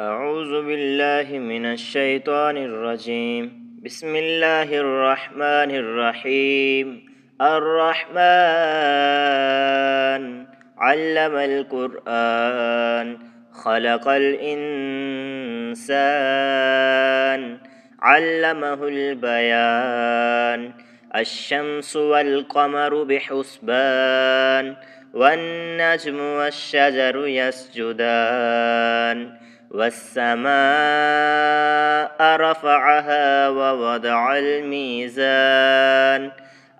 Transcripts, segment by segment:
أعوذ بالله من الشيطان الرجيم. بسم الله الرحمن الرحيم. الرحمن علم القرآن خلق الإنسان علمه البيان. الشمس والقمر بحسبان والنجم والشجر يسجدان والسماء رفعها ووضع الميزان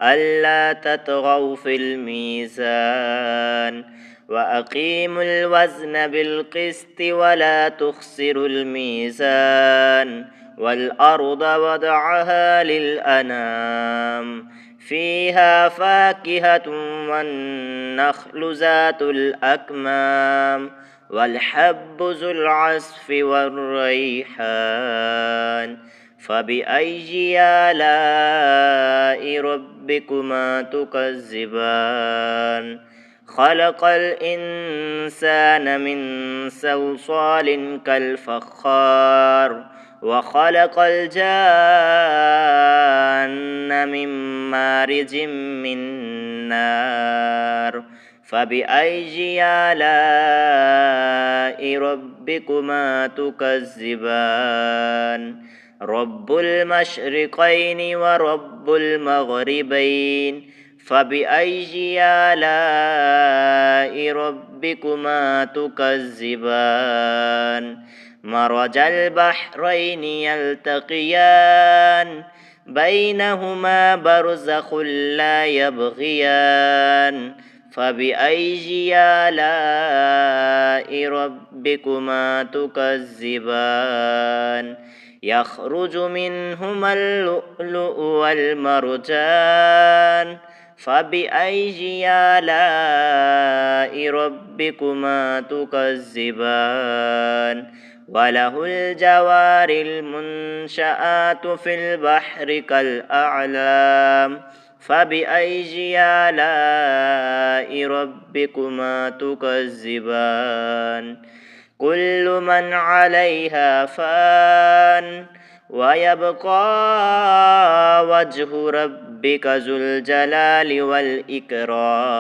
ألا تطغوا في الميزان وأقيموا الوزن بالقسط ولا تخسروا الميزان والأرض وضعها للأنام فيها فاكهة والنخل ذات الأكمام والحب ذو العصف والريحان فبأي آلاء ربكما تكذبان خلق الإنسان من صلصال كالفخار وخلق الجان من مارج من نار فبأي آلاء ربكما تكذبان رب المشرقين ورب المغربين فبأي آلاء ربكما تكذبان مرج البحرين يلتقيان بينهما برزخ لا يبغيان فبأي آلاء ربكما تكذبان يخرج منهما اللؤلؤ والمرجان فبأي آلاء ربكما تكذبان وله الجوار المنشآت في البحر كالأعلام فبأي آلاء ربكما تكذبان كل من عليها فان ويبقى وجه ربك ذو الجلال والإكرام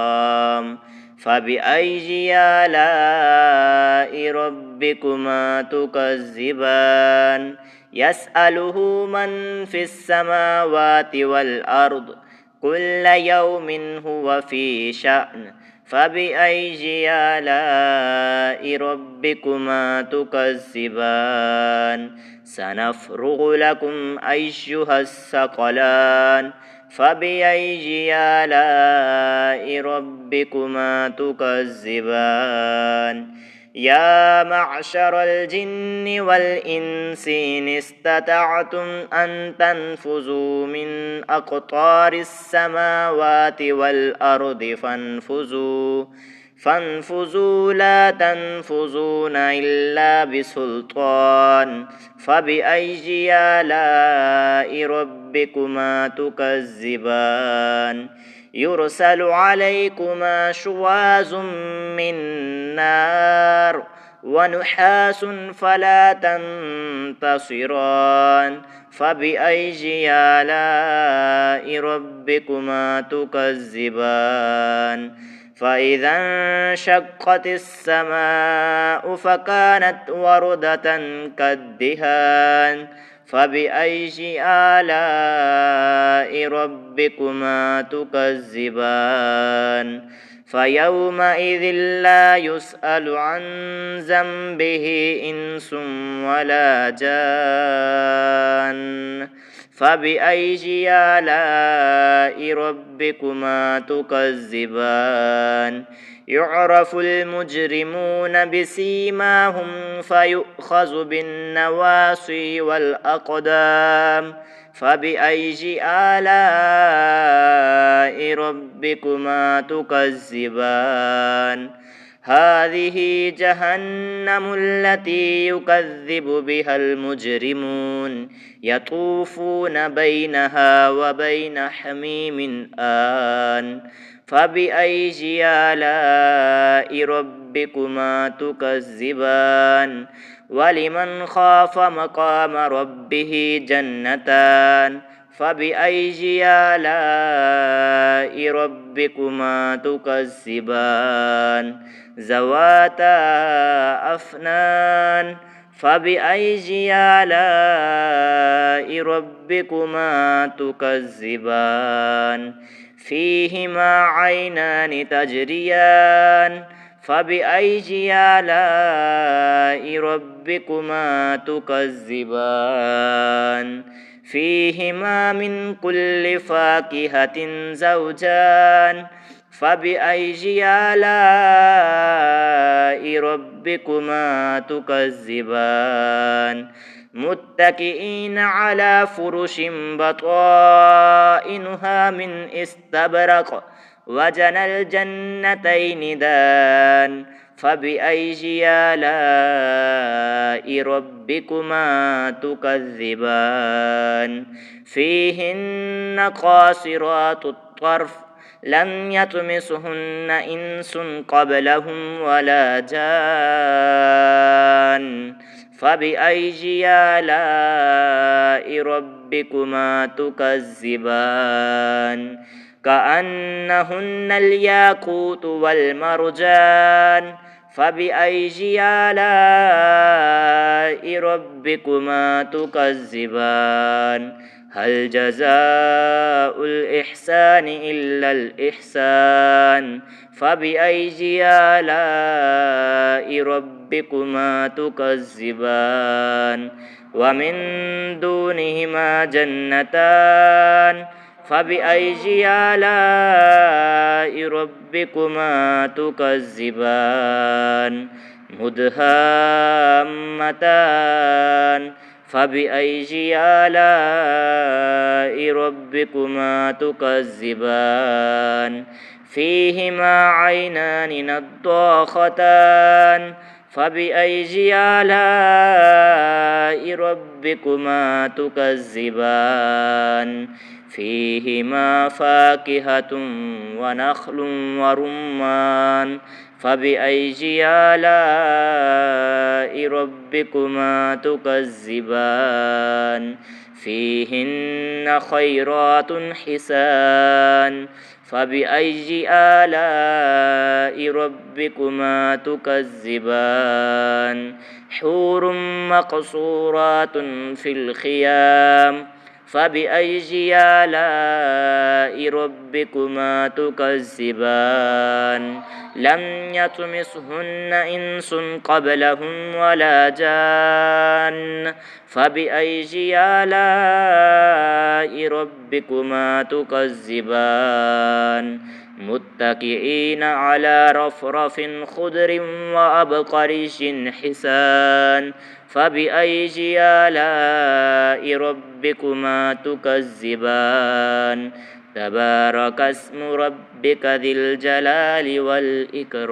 فبأي آلاء ربكما تكذبان يسأله من في السماوات والأرض كل يوم هو في شأن فبأي آلاء ربكما تكذبان سنفرغ لكم أيها الثقلان فبأي آلاء ربكما تكذبان يا معشر الجن والإنس إن استطعتم أن تنفذوا من أقطار السماوات والأرض فانفذوا لا تنفذون إلا بسلطان فبأي آلاء ربكما تكذبان يرسل عليكما شواظ من نار ونحاس فلا تنتصران فبأي آلاء ربكما تكذبان فإذا انشقت السماء فكانت وردة كالدهان فبأي آلاء ربكما تكذبان فيومئذ لا يسأل عن ذنبه إنس ولا جان فبأي آلاء ربكما تكذبان يعرف المجرمون بسيماهم فيؤخذ بالنواصي والأقدام فبأي آلاء ربكما تكذبان هذه جهنم التي يكذب بها المجرمون يطوفون بينها وبين حميم آن فبأي آلاء ربكما تكذبان ولمن خاف مقام ربه جنتان فبأي آلاء ربكما تكذبان ذواتا أفنان فبأي آلاء ربكما تكذبان فيهما عينان تجريان فبأي آلاء ربكما تكذبان فيهما من كل فاكهة زوجان فبأي آلاء ربكما تكذبان متكئين على فرش بطائنها من استبرق وجنى الجنتين دان فبأي آلاء ربكما تكذبان فيهن قاصرات الطرف لم يطمسهن إنس قبلهم ولا جان فبأي آلاء ربكما تكذبان كأنهن الياقوت والمرجان فبأي آلاء ربكما تكذبان هل جزاء الإحسان إلا الإحسان فبأي آلاء ربكما تكذبان ومن دونهما جنتان فبأي آلاء ربكما تكذبان مدهامتان فبأي آلاء ربكما تكذبان فيهما عينان نضاختان فبأي آلاء ربكما تكذبان فيهما فاكهة ونخل ورمان فبأي آلاء ربكما تكذبان فيهن خيرات حسان فبأي آلاء ربكما تكذبان حور مقصورات في الخيام فبأي آلاء ربكما تكذبان لم يطمسهن إنس قبلهم ولا جان فبأي آلاء ربكما تكذبان متكئين على رفرف خضر وأبقرش حسان فبأي آلاء ربكما تكذبان تبارك اسم ربك ذي الجلال والإكرام